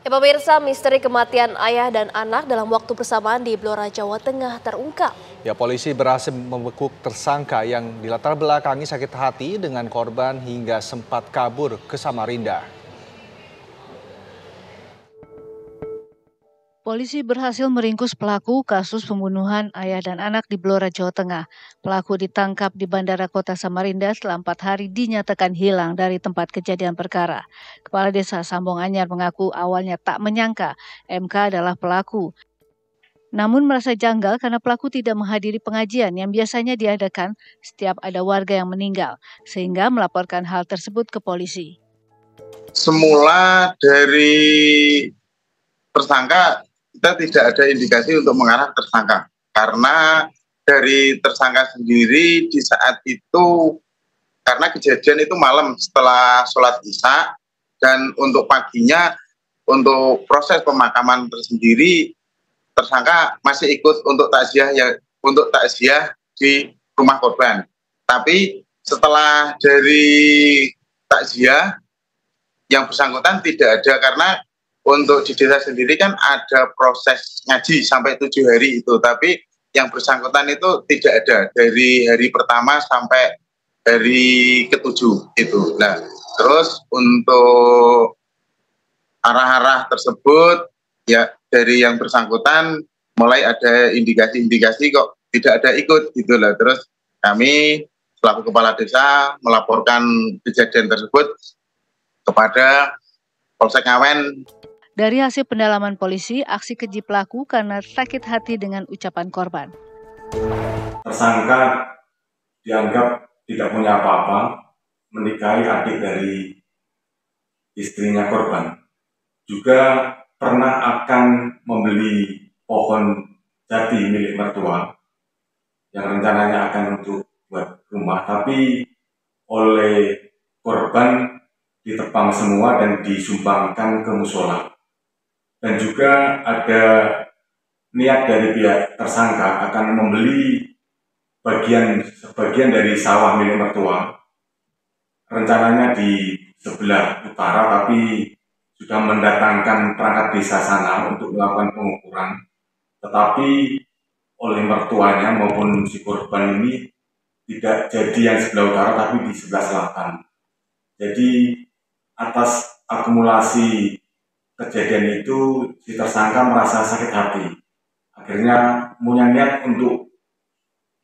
Pemirsa, misteri kematian ayah dan anak dalam waktu bersamaan di Blora, Jawa Tengah terungkap. Polisi berhasil membekuk tersangka yang dilatar belakangi sakit hati dengan korban hingga sempat kabur ke Samarinda. Polisi berhasil meringkus pelaku kasus pembunuhan ayah dan anak di Blora, Jawa Tengah. Pelaku ditangkap di Bandara Kota Samarinda setelah 4 hari dinyatakan hilang dari tempat kejadian perkara. Kepala Desa Sambong Anyar mengaku awalnya tak menyangka MK adalah pelaku. Namun merasa janggal karena pelaku tidak menghadiri pengajian yang biasanya diadakan setiap ada warga yang meninggal, sehingga melaporkan hal tersebut ke polisi. Semula dari tersangka kita tidak ada indikasi untuk mengarah tersangka, karena dari tersangka sendiri di saat itu, karena kejadian itu malam setelah sholat isya, dan untuk paginya untuk proses pemakaman tersendiri tersangka masih ikut untuk takziah di rumah korban. Tapi setelah dari takziah yang bersangkutan tidak ada, karena untuk di desa sendiri kan ada proses ngaji sampai 7 hari itu, tapi yang bersangkutan itu tidak ada dari hari pertama sampai hari ke-7 itu. Nah, terus untuk arah-arah tersebut ya dari yang bersangkutan mulai ada indikasi-indikasi kok tidak ada ikut gitu lah. Terus kami selaku kepala desa melaporkan kejadian tersebut kepada Polsek Ngawen. Dari hasil pendalaman polisi, aksi keji pelaku karena sakit hati dengan ucapan korban. Tersangka dianggap tidak punya apa-apa, menikahi adik dari istrinya korban. Juga pernah akan membeli pohon jati milik mertua yang rencananya akan untuk buat rumah, tapi oleh korban ditebang semua dan disumbangkan ke musola. Dan juga ada niat dari pihak tersangka akan membeli sebagian dari sawah milik mertua, rencananya di sebelah utara, tapi sudah mendatangkan perangkat desa sana untuk melakukan pengukuran, tetapi oleh mertuanya maupun si korban ini tidak jadi yang sebelah utara tapi di sebelah selatan. Jadi atas akumulasi kejadian itu si tersangka merasa sakit hati, akhirnya punya niat untuk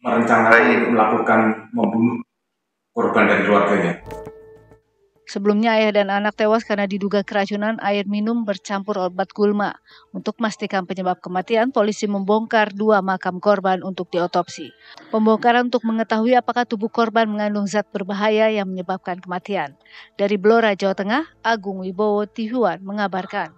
merencanakan untuk melakukan membunuh korban dan keluarganya. Sebelumnya ayah dan anak tewas karena diduga keracunan air minum bercampur obat gulma. Untuk memastikan penyebab kematian, polisi membongkar 2 makam korban untuk diotopsi. Pembongkaran untuk mengetahui apakah tubuh korban mengandung zat berbahaya yang menyebabkan kematian. Dari Blora, Jawa Tengah, Agung Wibowo Tihuan mengabarkan.